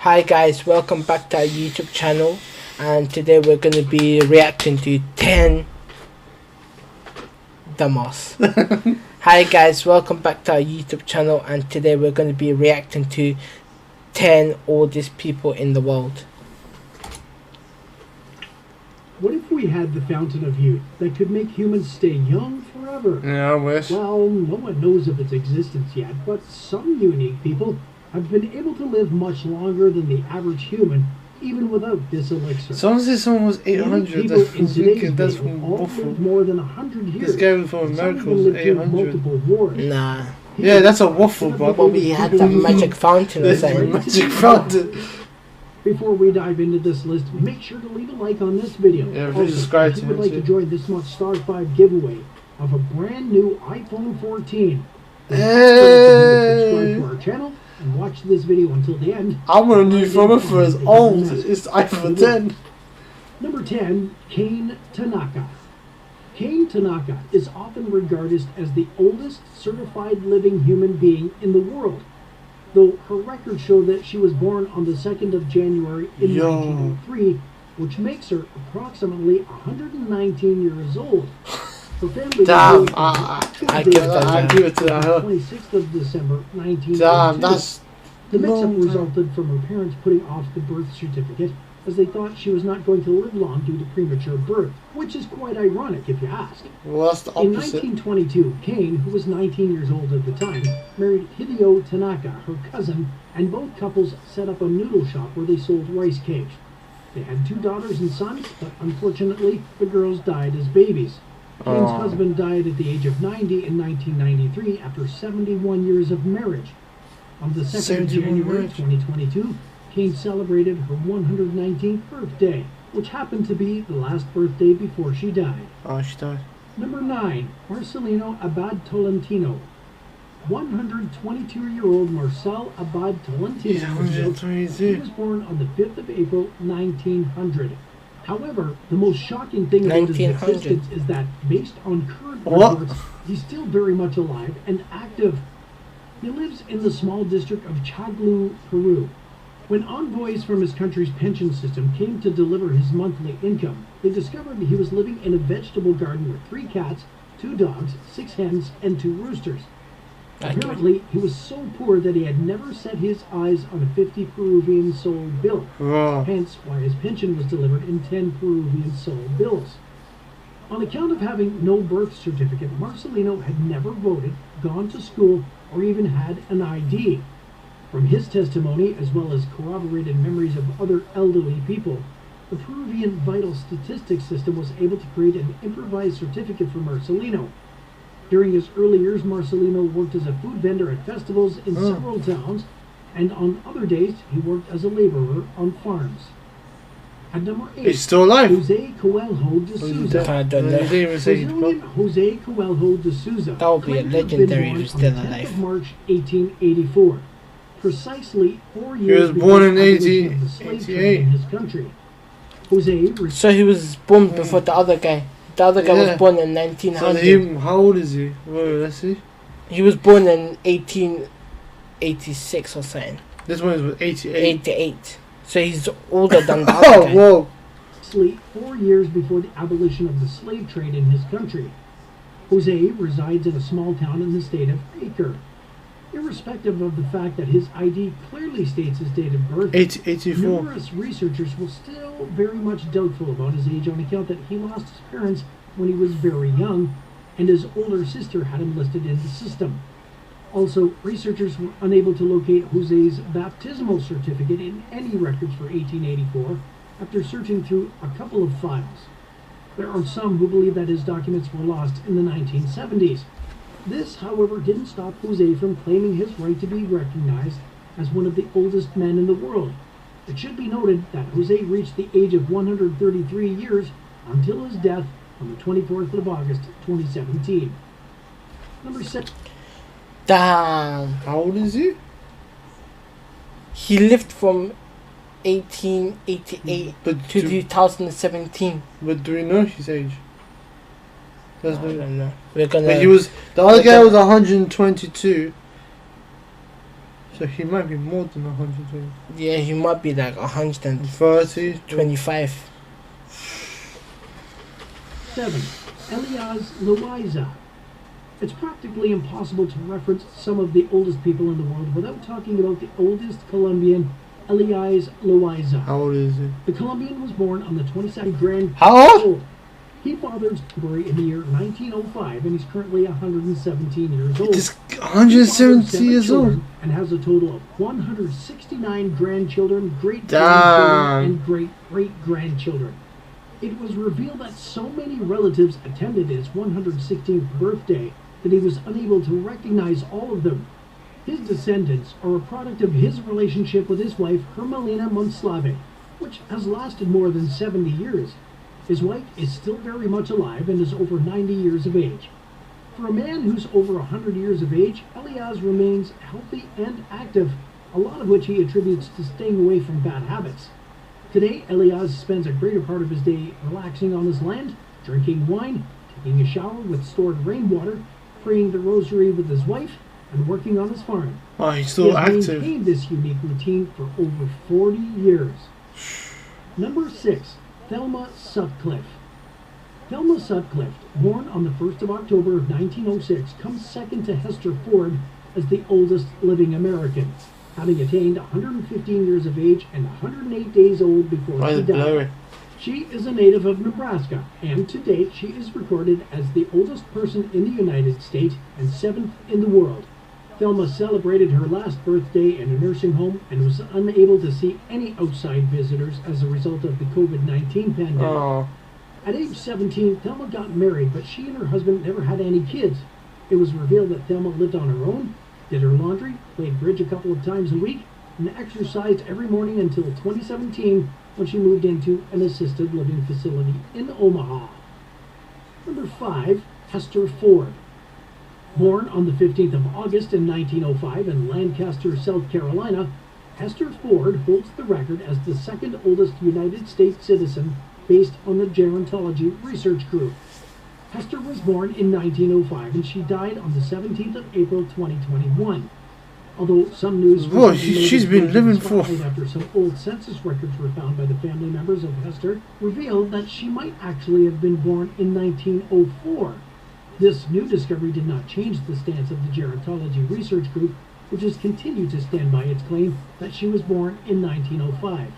Hi guys, welcome back to our YouTube channel, and today we're going to be reacting to 10 Damas. Hi guys, welcome back to our YouTube channel, and today we're going to be reacting to 10 oldest people in the world. What if we had the fountain of youth that could make humans stay young forever? Yeah, I wish. Well, no one knows of its existence yet, but some unique people have been able to live much longer than the average human, even without this elixir. Someone said someone was 800. People That's in from today's wicked. That's video from all waffle. lived more than 100 years. This guy was from Some America even was lived through 800. multiple wars. Nah. Yeah, that's a waffle, bro. But we had that magic fountain or That's a something. magic fountain. Before we dive into this list, make sure to leave a like on this video. Yeah, Also, subscribe if to you would it like too. to join this month's Star 5 giveaway of a brand new iPhone 14, subscribe to our channel and watch this video until the end. I want a new phone for as old. It's iPhone 10. Number 10, Kane Tanaka. Kane Tanaka is often regarded as the oldest certified living human being in the world, though her records show that she was born on the 2nd of January in 1903, which makes her approximately 119 years old. Her family Damn, was I give that I give it to on the her. 26th of December 1902. Damn, that's The mix-up long time. resulted from her parents putting off the birth certificate as they thought she was not going to live long due to premature birth, which is quite ironic if you ask. Well, that's the In opposite. 1922, Kane, who was 19 years old at the time, married Hideo Tanaka, her cousin, and both couples set up a noodle shop where they sold rice cakes. They had 2 daughters and sons, but unfortunately, the girls died as babies. Kane's husband died at the age of 90 in 1993 after 71 years of marriage. On the 2nd of 71 January years. 2022, Kane celebrated her 119th birthday, which happened to be the last birthday before she died. Oh, she died. Number 9, Marcelino Abad Tolentino. 122-year-old Marcel Abad Tolentino he was born on the 5th of April, 1900. However, the most shocking thing about his 1900. existence is that, based on current What? reports, he's still very much alive and active. He lives in the small district of Chaglu, Peru. When envoys from his country's pension system came to deliver his monthly income, they discovered that he was living in a vegetable garden with 3 cats, 2 dogs, 6 hens, and 2 roosters. Apparently, he was so poor that he had never set his eyes on a 50 Peruvian sol bill, Bro. hence why his pension was delivered in 10 Peruvian sol bills. On account of having no birth certificate, Marcelino had never voted, gone to school, or even had an ID. From his testimony, as well as corroborated memories of other elderly people, the Peruvian vital statistics system was able to create an improvised certificate for Marcelino. During his early years, Marcelino worked as a food vendor at festivals in several towns, and on other days, he worked as a laborer on farms. At number 8, He's still alive. Jose Coelho de Souza. I don't You know. didn't even say he's Brazilian Jose Coelho de Souza. That would be a claimed to have been legendary if born he was on still the 10th alive. of March 1884, precisely 4 He years was before born in the abolition of the slave 88. trade in his country. Jose So he was born before the other guy. The other guy Yeah. was born in So 1900. him, how old is he? Whoa, let's see. He was born in 1886 or something. This one is 88. 88. So he's older than the other Oh, guy. whoa. precisely 4 years before the abolition of the slave trade in his country. Jose resides in a small town in the state of Acre. Irrespective of the fact that his ID clearly states his date of birth, 84. numerous researchers were still very much doubtful about his age on account that he lost his parents when he was very young, and his older sister had him listed in the system. Also, researchers were unable to locate Jose's baptismal certificate in any records for 1884 after searching through a couple of files. There are some who believe that his documents were lost in the 1970s. This, however, didn't stop Jose from claiming his right to be recognized as one of the oldest men in the world. It should be noted that Jose reached the age of 133 years until his death on the 24th of August, 2017. Number 7. Damn. How old is he? He lived from 1888 But to do, 2017. but do we know his age? I That's no. don't know. We're gonna. But he was, the other guy was 122. So he might be more than 120. Yeah, he might be like 125. 30. 7. Elias Loaiza. It's practically impossible to reference some of the oldest people in the world without talking about the oldest Colombian, Elias Loaiza. How old is he? The Colombian was born on the 22nd Grand. How old? He fathered February in the year 1905, and he's currently 117 years old. He's 170 years old. And has a total of 169 grandchildren, Damn. and great-great-grandchildren. It was revealed that so many relatives attended his 116th birthday that he was unable to recognize all of them. His descendants are a product of his relationship with his wife, Hermelina Monslave, which has lasted more than 70 years. His wife is still very much alive and is over 90 years of age. For a man who's over 100 years of age, Elias remains healthy and active, a lot of which he attributes to staying away from bad habits. Today, Elias spends a greater part of his day relaxing on his land, drinking wine, taking a shower with stored rainwater, praying the rosary with his wife, and working on his farm. Oh, he's He still has active. maintained this unique routine for over 40 years. Number 6. Thelma Sutcliffe. Thelma Sutcliffe, born on the 1st of October of 1906, comes second to Hester Ford as the oldest living American, having attained 115 years of age and 108 days old before Why is she it died. blurry? She is a native of Nebraska, and to date she is recorded as the oldest person in the United States and 7th in the world. Thelma celebrated her last birthday in a nursing home and was unable to see any outside visitors as a result of the COVID-19 pandemic. Oh, At age 17, Thelma got married, but she and her husband never had any kids. It was revealed that Thelma lived on her own, did her laundry, played bridge a couple of times a week, and exercised every morning until 2017 when she moved into an assisted living facility in Omaha. Number 5. Hester Ford. Born on the 15th of August in 1905 in Lancaster, South Carolina, Hester Ford holds the record as the second oldest United States citizen based on the Gerontology Research Group. Hester was born in 1905 and she died on the 17th of April 2021. Although some news Whoa, recently she's made been it to the living for- spotlight after some old census records were found by the family members of Hester, revealed that she might actually have been born in 1904. This new discovery did not change the stance of the Gerontology Research Group, which has continued to stand by its claim that she was born in 1905.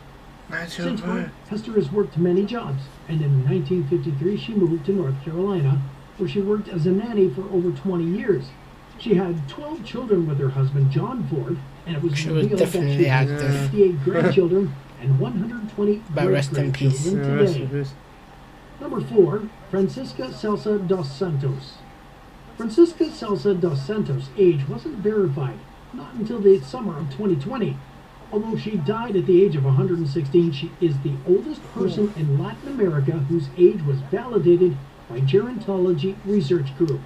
Since birth, Hester has worked many jobs, and in 1953 she moved to North Carolina, where she worked as a nanny for over 20 years. She had 12 children with her husband, John Ford, and it was She was revealed that she definitely has active. 58 grandchildren and 120 But rest in peace. great-grandchildren Yeah, rest today. of his. Number 4. Francisca Celsa dos Santos. Francisca Celsa dos Santos' age wasn't verified, not until the summer of 2020. Although she died at the age of 116, she is the oldest person in Latin America whose age was validated by Gerontology Research Group.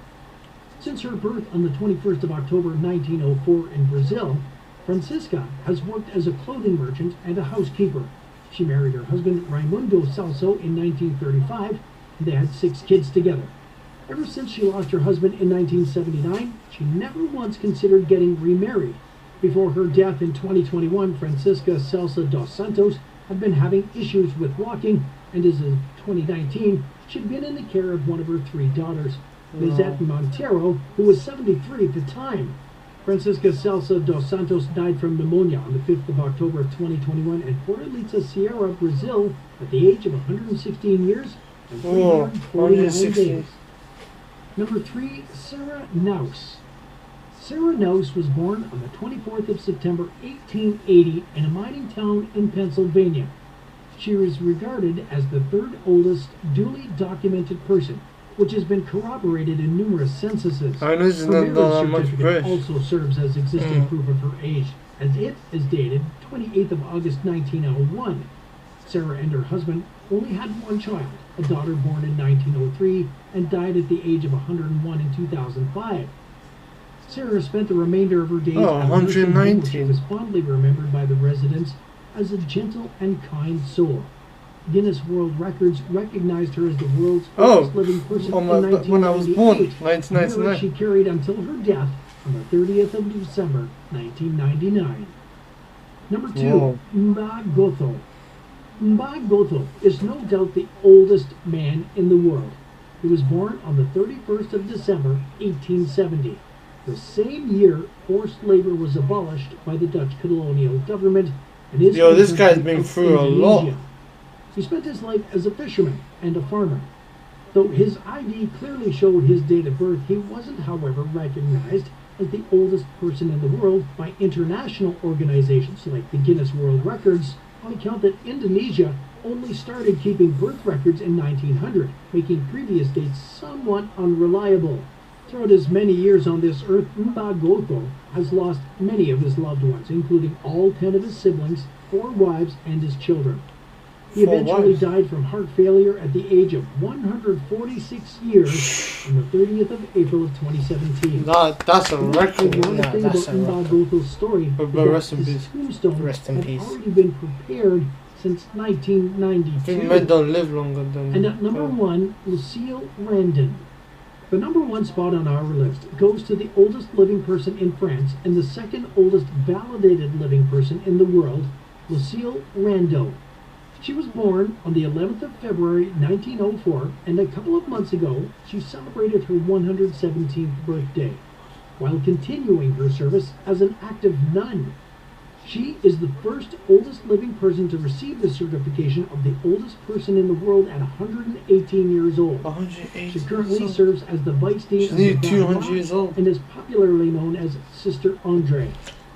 Since her birth on the 21st of October 1904 in Brazil, Francisca has worked as a clothing merchant and a housekeeper. She married her husband Raimundo Celso in 1935, and they had 6 kids together. Ever since she lost her husband in 1979, she never once considered getting remarried. Before her death in 2021, Francisca Celsa dos Santos had been having issues with walking, and as of 2019, she'd been in the care of one of her 3 daughters, Lizette Montero, who was 73 at the time. Francisca Celsa dos Santos died from pneumonia on the 5th of October of 2021 in Fortaleza, Sierra, Brazil, at the age of 116 years and 349 days. Number 3, Sarah Naus. Sarah Naus was born on the 24th of September 1880 in a mining town in Pennsylvania. She is regarded as the 3rd oldest duly documented person, which has been corroborated in numerous censuses. I know this is Her not marriage that much certificate fresh. also serves as existing proof of her age, as it is dated 28th of August 1901. Sarah and her husband only had 1 child, a daughter born in 1903, and died at the age of 101 in 2005. Sarah spent the remainder of her days Oh, at a nursing home where she 119. was fondly remembered by the residents as a gentle and kind soul. Guinness World Records recognized her as the world's Oh, oldest living person on in my- when I was born, 1998, a record 1999. she carried until her death on the 30th of December, 1999. Number 2, Whoa. Mbagotho. Mbagotho is no doubt the oldest man in the world. He was born on the 31st of December, 1870. The same year, forced labor was abolished by the Dutch colonial government, and his Yo, this country guy's been of through a lot. Indonesia. He spent his life as a fisherman and a farmer. Though his ID clearly showed his date of birth, he wasn't, however, recognized as the oldest person in the world by international organizations like the Guinness World Records, on account that Indonesia only started keeping birth records in 1900, making previous dates somewhat unreliable. Throughout his many years on this earth, Mbagotho has lost many of his loved ones, including all 10 of his siblings, 4 wives, and his children. He 4 eventually wives. died from heart failure at the age of 146 years on the 30th of April of 2017. That's a The record. ironic thing about that's a record. Mbagotho's story But is that rest in his peace. tombstone Rest in had peace. already been prepared since I think men 1992. don't live longer than. And at number 1, Lucille Randon. The number 1 spot on our list goes to the oldest living person in France and the second oldest validated living person in the world, Lucille Rando. She was born on the 11th of February 1904, and a couple of months ago, she celebrated her 117th birthday, while continuing her service as an active nun. She is the first oldest living person to receive the certification of the oldest person in the world at 118 years old. 180. She currently serves as the vice dean She's of nearly the 200 years old. and is popularly known as Sister Andre.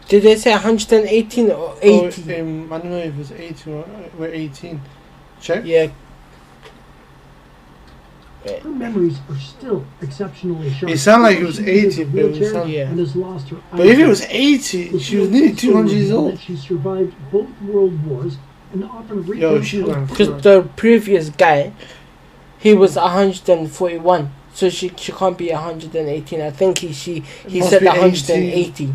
Did they say 118 or 80? I don't know if it's 18 or we're 18. Check. Yeah. Her memories are still exceptionally sharp. It sounded like it was She uses 80, a but it wheelchair sounded- Yeah. and has lost her But if it eyesight. was 80, she Lucille was nearly also 200 years revealed old. that she survived both world wars and often Yo, recounts she's how going Because the previous guy, he was 141. So she can't be 118. I think he Must said be 180.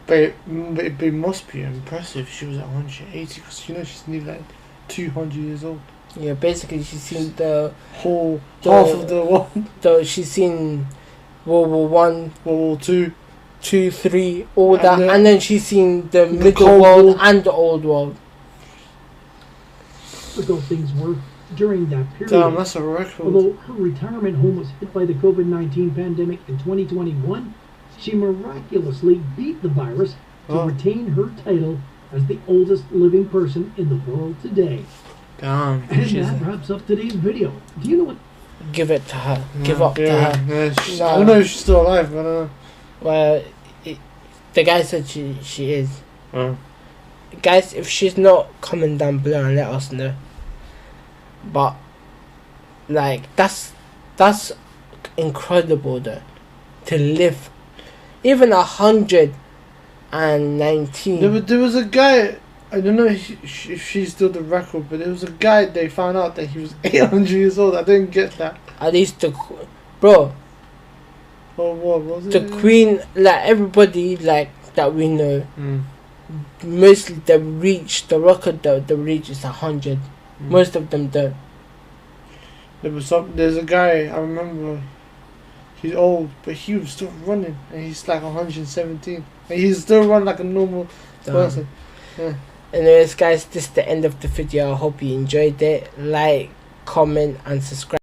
But it must be impressive. She was at 180 because she's nearly like 200 years old. Yeah, basically she's seen the Half of the one, she's seen World War One, World War Two. 2, 3, all And that, the- and then she's seen the middle Cold world War. and the old world. difficult things were during that period. Damn, that's a record. Although her retirement home was hit by the COVID-19 pandemic in 2021, she miraculously beat the virus to Oh. retain her title as the oldest living person in the world today. Damn. And She's that a- wraps up today's video. Do you know what? Give it to her. Give up to Yeah, her. I don't know if she's still alive, but Well, the guy said she is. uh, Guys, if she's not, comment down below and let us know. But like that's incredible though, to live even 119. there was a guy. I don't know if she's still the record, but there was a guy they found out that he was 800 years old. I didn't get that. At least bro, Oh, what was it? the queen, like everybody like that we know, Mm. mostly the record that the reach is 100. Mm. Most of them don't. There's a guy I remember. He's old, but he was still running, and he's like 117, and he's still running like a normal person. Anyways guys, this is the end of the video. I hope you enjoyed it. Like, comment and subscribe.